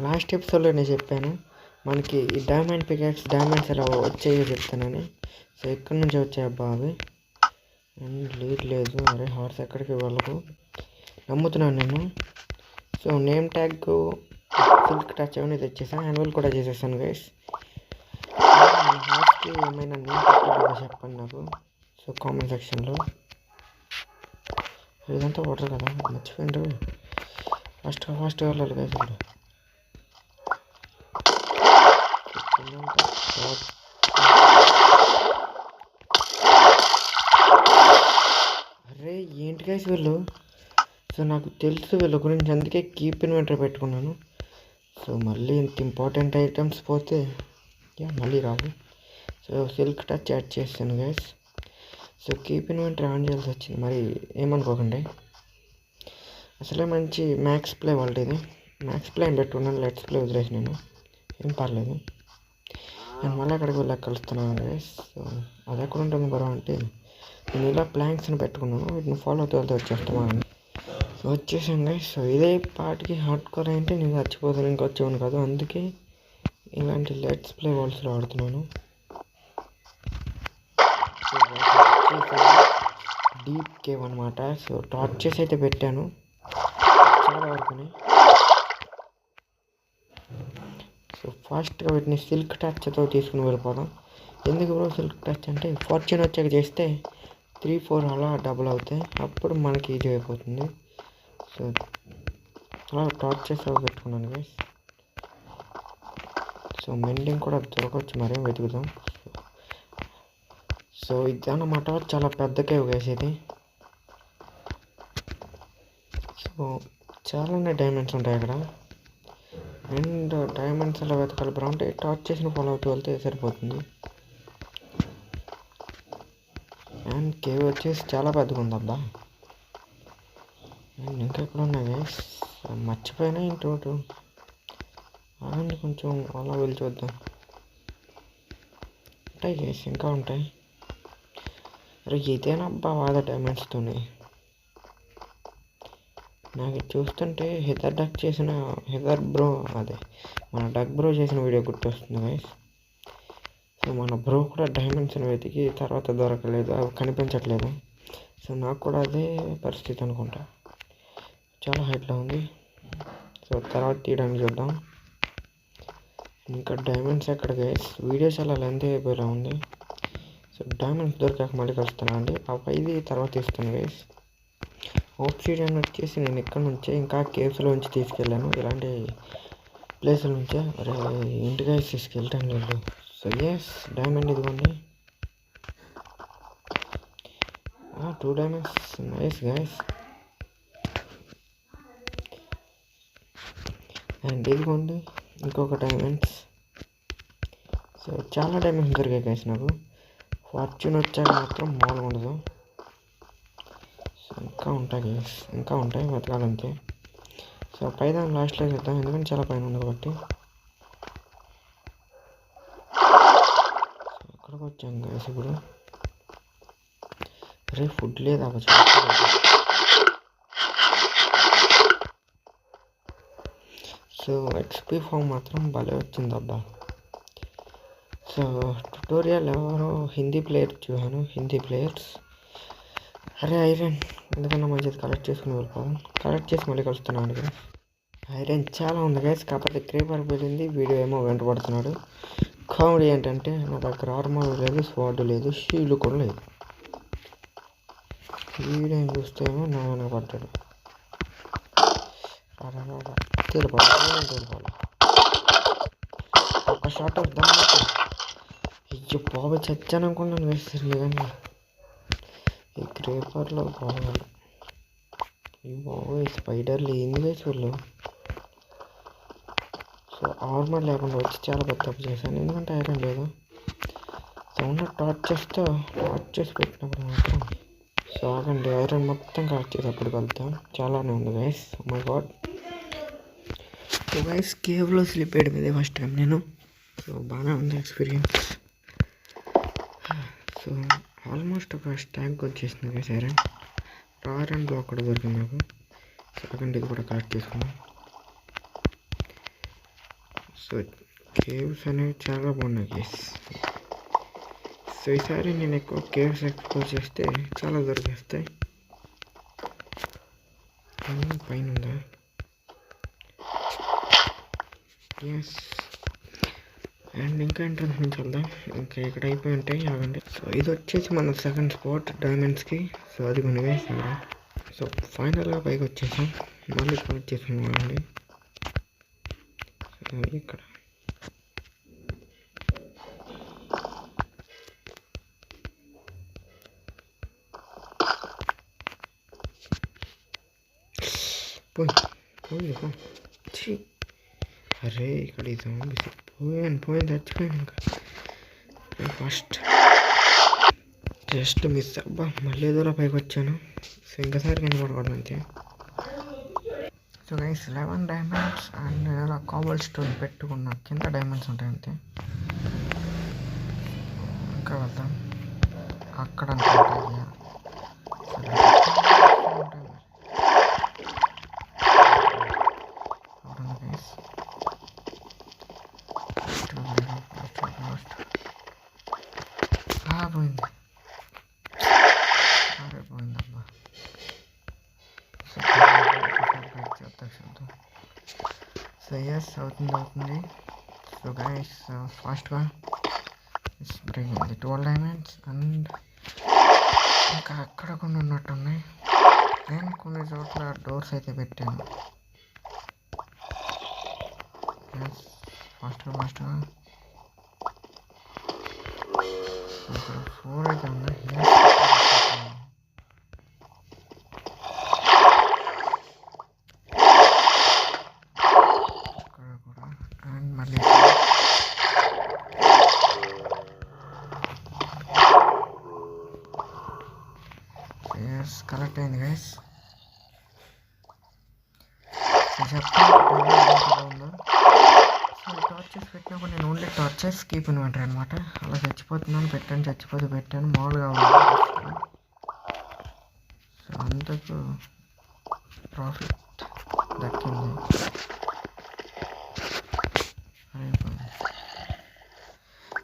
Last ఎపిసోడ్లో నేను చెప్పాను మనకి ఈ డైమండ్ పికాక్స్ డైమండ్స్ ఎలా వచ్చాయో చెప్తానని. సో ఎక్కడి నుంచి వచ్చాయి అబ్బా అవి? లేదు. అరే హార్స్ ఎక్కడికి వెళ్ళకు, నమ్ముతున్నాను నేను. So name tag silk touch అవన్నీ తెచ్చేసాను, యాన్యువల్ కూడా చేసేసాను గైస్. హార్స్కి ఏమైనా నేమ్ ట్యాగ్ చెప్పండి నాకు, సో కామెంట్ సెక్షన్లో. ఇదంతా వాటర్ కదా, మర్చిపోయిండ్రు. ఫాస్ట్ వెళ్ళాలి గైస్. అరే ఏంటి గైస్ వీళ్ళు? సో నాకు తెలుసు వీళ్ళ గురించి, అందుకే కీప్ ఇన్వెంటరీ పెట్టుకున్నాను. సో మళ్ళీ ఇంత ఇంపార్టెంట్ ఐటమ్స్ పోతే మళ్ళీ రావు. సో సిల్క్ టచ్ యాడ్ చేస్తాను guys. So keep inventory on చేయాల్సి వచ్చింది, మరి ఏమనుకోకండి. అసలే మంచి మ్యాక్స్ ప్లే వాళ్ళది ఇది. మ్యాక్స్ ప్లే అని పెట్టుకున్నాను, లెట్స్ ప్లే వదిలేసి నేను, ఏం పర్లేదు. నేను మళ్ళీ అక్కడికి వెళ్ళాక కలుస్తున్నాను గైస్. సో అది ఎక్కడ ఉంటుంది బరో అంటే, నేను ఇలా ప్లాంక్స్ని పెట్టుకున్నాను, వీటిని ఫాలో అవుతూ వచ్చేస్తాను. సో వచ్చేసాను గైస్. సో ఇదే పాటికి హార్డ్ కోర్ అంటే నేను చచ్చిపోతాను, ఇంకొచ్చేవాను కాదు. అందుకే ఇలాంటి లెట్స్ ప్లే వాల్స్లో ఆడుతున్నాను. డీప్ కేవ్ అనమాట. సో టార్చెస్ అయితే పెట్టాను చాలా వరకునే. సో ఫాస్ట్గా వీటిని సిల్క్ టచ్తో తీసుకుని వెళ్ళిపోదాం. ఎందుకు బ్రో సిల్క్ టచ్ అంటే, ఫార్చ్యూన్ వచ్చాక చేస్తే 3-4 అలా డబుల్ అవుతాయి, అప్పుడు మనకి ఈజీ అయిపోతుంది. సో అలా టార్చెస్ అవి పెట్టుకున్నాను గైస్. సో మెండింగ్ కూడా దొరకవచ్చు, మరేం వెతుకుదాం. సో ఇది అన్నమాట, చాలా పెద్ద కేవ్ గైస్ ఇది. సో చాలానే డైమండ్స్ ఉంటాయి అక్కడ. అండ్ డైమండ్స్ ఎలా వెతకాలి బ్రో అంటే, టార్చ్ చేసిన ఫాలో అవుతూ వెళ్తే సరిపోతుంది. అండ్ కేవ్ వచ్చేసి చాలా పెద్దగా ఉందబ్బా. అండ్ ఇంకా ఎక్కడ ఉన్నాయి గైస్, మర్చిపోయినా ఇంటూ అలాంటి కొంచెం అలా వెళ్ళి చూద్దాం. ఉంటాయి గైస్, ఇంకా ఉంటాయి. అరే ఇదేనబ్బా వాద డైమండ్స్తోనే. నాకు చూస్తుంటే హెదర్ బ్రో అదే మన డక్ బ్రో చేసిన వీడియో గుర్తొస్తుంది గైస్. సో మన బ్రో కూడా డైమండ్స్ని వెతికి తర్వాత దొరకలేదు, అవి కనిపించట్లేదు. సో నాకు కూడా అదే పరిస్థితి అనుకుంటా. చాలా హైట్లో ఉంది. సో తర్వాత తీయడానికి చూద్దాం. ఇంకా డైమండ్స్ ఎక్కడ గైస్? వీడియో చాలా లెంత్ అయిపోయేలా ఉంది. సో డైమండ్స్ దొరికాక మళ్ళీ కలుస్తున్నాను అండి, ఆ పైది తర్వాత తీస్తాను గైస్. ఆబ్సిడియన్ వచ్చేసి నేను ఇక్కడ నుంచే ఇంకా కేవ్స్లోంచి తీసుకెళ్ళాను, ఇలాంటి ప్లేసుల నుంచే. అరే ఇంటి గైస్ తీసుకెళ్ళటం లేదు. సో ఎస్ డైమండ్ ఇదిగోండి, 2 డైమండ్స్, నైస్ గైస్. అండ్ ఇదిగోండి ఇంకొక డైమండ్స్. సో చాలా డైమండ్స్ దొరికాయి గైస్ నాకు. ఫార్చ్యూన్ వచ్చాక మాత్రం మామూలుగా ఉండదు. సో ఇంకా ఉంటాయి గైస్, ఇంకా ఉంటాయి, వెతకాలంతే. సో పైదాన్ని లాస్ట్లో చేద్దాం, ఎందుకంటే చాలా పైన ఉంది కాబట్టి. సో అక్కడికి వచ్చాం గైస్ ఇప్పుడు. అరే ఫుడ్ లేదా? సో ఎక్స్పీ ఫామ్ మాత్రం భలే వచ్చిందబ్బా. సో ట్యుటోరియల్ ఎవరో హిందీ ప్లేయర్ చూసాను, హిందీ ప్లేయర్స్. అరే ఐరన్ ఎందుకన్నా మంచిది కలెక్ట్ చేసుకుని వెళ్ళిపోదాం. కలెక్ట్ చేసి మళ్ళీ కలుస్తున్నాను కదా. ఐరన్ చాలా ఉంది గైస్, కాకపోతే క్రీపర్ వెళ్ళింది, వీడియో ఏమో వెంటబడుతున్నాడు. కామెడీ ఏంటంటే నా దగ్గర ఆర్మర్ లేదు, స్వాడ్ లేదు, షీల్డ్ కూడా లేదు. వీడియో చూస్తే ఏమో నా వెనక పడ్డాడు. తెలిపాలి ఒక షాట్ వద్దాం. అయ్యో బాబు చచ్చాను అనుకున్నాను వేస్తుంది కానీ ఈ క్రేపర్లో బాగాలి. ఈ బాబు స్పైడర్లు ఏంది వేసి వీళ్ళు. సో ఆర్మర్ లేకుండా వచ్చి చాలా పెద్ద తప్పు చేశాను, ఎందుకంటే ఐరన్ లేదు. సో ఉన్న టార్చెస్ పెట్టినప్పుడు మాత్రం. సో ఆగండి, ఐరన్ మొత్తం కలెక్ట్ చేసేప్పుడు కలుద్దాం. చాలానే ఉంది guys, my god. So guys కేవ్లో స్లిప్ వేయడం ఇదే ఫస్ట్ టైం నేను. సో బాగానే ఉంది ఎక్స్పీరియన్స్. సో ఆల్మోస్ట్ ఒక స్టాక్ వచ్చేసింది గైస్ ఐరన్. బ్లాక్ కూడా దొరికింది నాకు. సో అక్కడ ఇది కూడా కలెక్ట్ చేసుకున్నాం. సో కేవ్స్ అనేవి చాలా బాగున్నాయి గైస్. సో ఈసారి నేను ఎక్కువ కేవ్స్ ఎక్స్ప్లోర్ చేస్తే చాలా దొరికేస్తాయి. పైన ఉందా? ఎస్. అండ్ ఇంకా ఎంట్రన్స్ నుంచి వెళ్దాం. ఇంకా ఇక్కడ అయిపోయి ఉంటాయి ఆగండి. సో ఇది వచ్చేసి మన సెకండ్ స్పాట్ డైమండ్స్కి. సో అది కొన్ని వేసాం. సో ఫైనల్గా పైకి వచ్చేసాం. మళ్ళీ ఇక్కడ వచ్చేసాం ఆగండి. సో ఇక్కడ పోయి అరే ఇక్కడ ఈ జోంబీస్ పోయింది చచ్చిపోయాను. ఇంకా ఫస్ట్ జస్ట్ మిస్ అబ్బా మళ్ళీ ఏదోలా పైకి వచ్చాను. సో ఇంకోసారి కనపడకూడదు అంతే. సో గైస్ 11 డైమండ్స్ అండ్ ఇలా కాబల్ స్టోన్ పెట్టుకున్నా. కింద డైమండ్స్ ఉంటాయి అంతే. ఇంకా వెళ్దాం అక్కడ అనుకుంటా. పోయింది అరే పోయిందబ్బా. సో ఎస్ అవుతుంది. సో గైస్ ఫాస్ట్గా బ్రేక్ అయింది 12 డైమండ్స్. అండ్ ఇంకా అక్కడ కొన్ని ఉన్నట్టున్నాయి. నేను కొన్ని చోట్ల డోర్స్ అయితే పెట్టాను. ఎస్ ఫాస్ట్గా ఇక్కడ 4 అయితే ఉన్నాయి. ఇక్కడ కూడా. అండ్ మళ్ళీ ఎస్ కరెక్ట్ అయింది గైస్. ఉందో. సో టార్చెస్ పెట్టినప్పుడు నేను ఓన్లీ టార్చెస్ కీప్ ఇన్వెంటరీ అనమాట. అలా చచ్చిపోతున్నాను పెట్టాను మామూలుగా ఉంది. సో అంతకు ప్రాఫిట్ దక్కింది.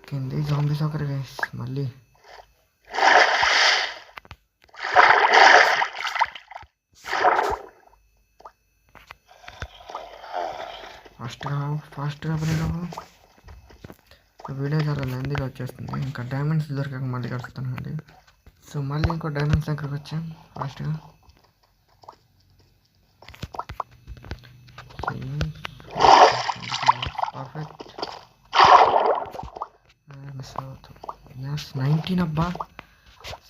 కింది జాంబీస్ ఒకరు గైస్. మళ్ళీ ఫాస్ట్గా పడినాము. వీడియో చాలా లెంతీగా వచ్చేస్తుంది. ఇంకా డైమండ్స్ దొరికాక మళ్ళీ కలుస్తాను అండి. సో మళ్ళీ ఇంకో డైమండ్స్ దగ్గరకు వచ్చాం ఫాస్ట్గా. పర్ఫెక్ట్ మిస్ అవుతుంది. ఎస్ 19 అబ్బా.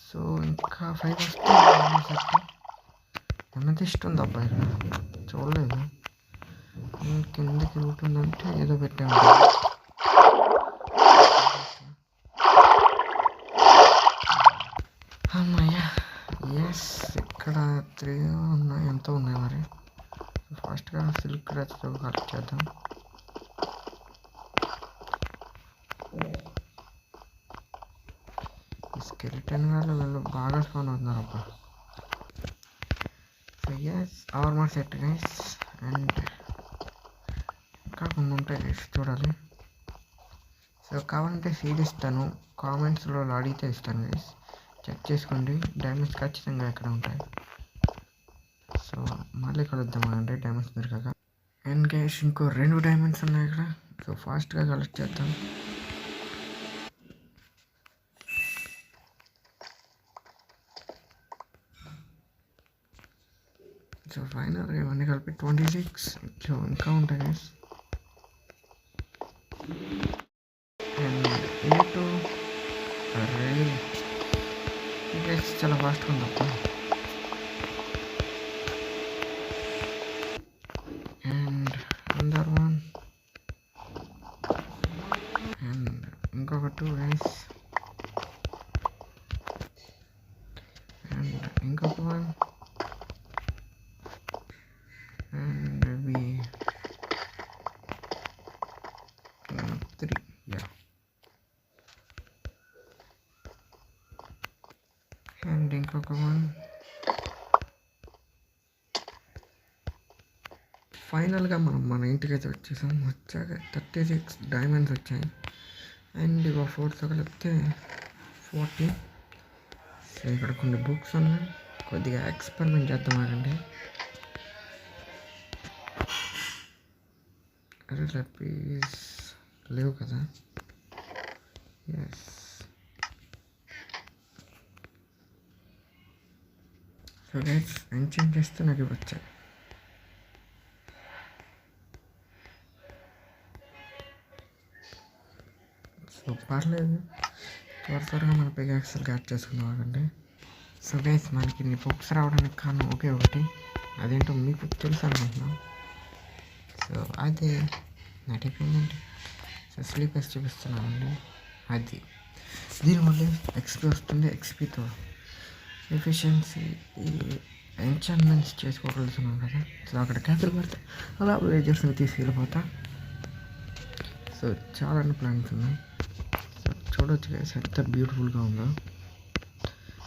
సో ఇంకా 5 వస్తే ఎంత ఇస్తుంది అబ్బా. ఇక్కడ చూడలేదు. కిందకి రూట్ ఉందంటే ఏదో పెట్టాము. అమ్మయ్యా ఎస్ ఇక్కడ 3 ఉన్నాయి. ఎంతో ఉన్నాయి మరి. ఫాస్ట్గా సిల్క్ డ్రెస్తో కలెక్ట్ చేద్దాం. ఈ స్కెలిటన్ వాళ్ళు బాగా స్పాన్ అవుతున్నారు అబ్బా. So S armour set guys. And ఇంకా కొన్ని ఉంటాయి గైస్ చూడాలి. సో కావాలంటే సీడ్ ఇస్తాను, కామెంట్స్లో అడిగితే ఇస్తాను గైస్. చెక్ చేసుకోండి. డైమండ్స్ ఖచ్చితంగా ఎక్కడ ఉంటాయి. సో మళ్ళీ కలుద్దాం అంటే డైమండ్స్ దొరకక. అండ్ గైస్ ఇంకో 2 డైమండ్స్ ఉన్నాయి ఇక్కడ. సో ఫాస్ట్గా కలెక్ట్ చేద్దాం. సో ఫైనల్గా ఇవన్నీ కలిపి 26. సో ఇంకా ఉంటాయి గైస్. అండ్ A2 అరే గైస్ చాలా ఫాస్ట్గా ఉంది అప్ప. అండ్ అందర్ వన్ అండ్ ఇంకొక 2 గైస్. అండ్ ఇంకొక 1 and we 3 yeah. And ఇంకొక 1 ఫైనల్గా మనం మన ఇంటికి అయితే వచ్చేసాం. వచ్చాక 36 డైమండ్స్ వచ్చాయి. అండ్ ఇక 4తో కలిపితే 40. సో ఇక్కడ కొన్ని బుక్స్ ఉన్నాయి. కొద్దిగా ఎక్స్పెరిమెంట్ చేద్దాం ఆగండి. అరే లపీస్ లేవు కదా. ఎస్. సో గైస్ ఎంచన్ చేస్తే నాకు వచ్చాయి. సో పర్లేదు, త్వరగా మన పికాక్స్లు యాడ్ చేసుకుందాం ఆగండి. సో గైస్ మనకి ఇన్ని బుక్స్ రావడానికి కారణం ఒకే ఒకటి, అదేంటో మీకు తెలుసు అనుకుంటున్నాను. సో అదే నటిపోయిందండి. సో స్లీపర్స్ చూపిస్తున్నానండి. అది దీనివల్ల ఎక్స్పీ వస్తుంది. ఎక్స్పీతో ఎఫిషియన్సీ ఎంచాన్మెంట్స్ చేసుకోగలుగుతున్నాం కదా. సో అక్కడ క్యాన్సిల్ పడితే అలా వేజెస్ని తీసుకెళ్ళిపోతా. సో చాలా ప్లాన్స్ ఉన్నాయి. సో చూడవచ్చు గైస్ ఎంత బ్యూటిఫుల్గా ఉందో.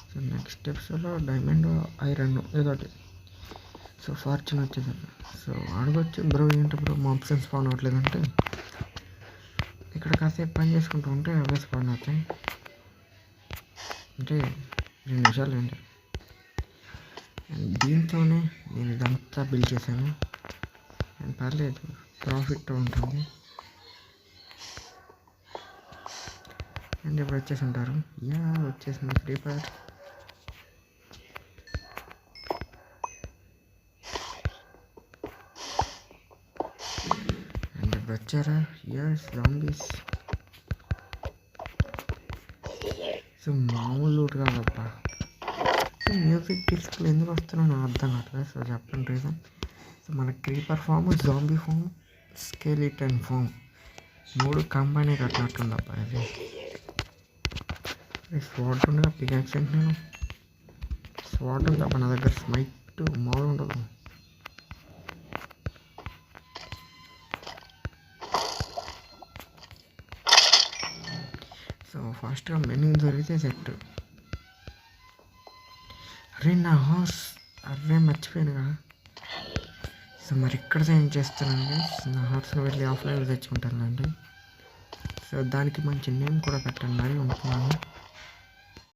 సో నెక్స్ట్ స్టెప్స్లో డైమండ్ ఐరన్ ఏదో ఒకటి. సో ఫార్చ్యూన్ వచ్చేసరికి సో అడగొచ్చు, బ్రో ఏంటి బ్రో మా ఆప్షన్స్ స్పాన్ అవ్వట్లేదంటే ఇక్కడ కాసేపు పని చేసుకుంటూ ఉంటే అవే స్పాన్ అవుతాయి. అంటే 2 నిమిషాలు ఏంటి. అండ్ దీంతోనే నేను ఇదంతా బిల్డ్ చేశాను. అండ్ పర్లేదు, ప్రాఫిట్ ఉంటుంది. అండ్ ఇప్పుడు వచ్చేసి ఉంటారు. వచ్చేసింది ఫ్రీ ఫైర్. అండ్ ఇప్పుడు వచ్చారా జాంబీస్. సో మామూలు లూట్ కాదబ్బా. మ్యూజిక్ డిస్క్లు ఎందుకు వస్తున్నానో అర్థం కావట్లేదు. సో చెప్పండి రీజన్. సో మన creeper farm, zombie farm, skeleton farm 3 combine కట్టినట్టుందబ్బా. ఇది స్వాట్ ఉండగా పికాక్స్ అంటే నేను స్వాట్ ఉంది తప్ప నా దగ్గర స్మైట్ మామూలు ఉండదు. సో ఫాస్ట్గా మెనూ దొరికితే సెట్. అరే నా హౌస్, అరే మర్చిపోయాను కదా. సో మరి ఇక్కడ ఏం చేస్తానండి, నా హౌస్లో వెళ్ళి ఆఫ్లైన్లో తెచ్చుకుంటానండి. సో దానికి మంచి నేమ్ కూడా పెట్టండి అని అనుకున్నాను.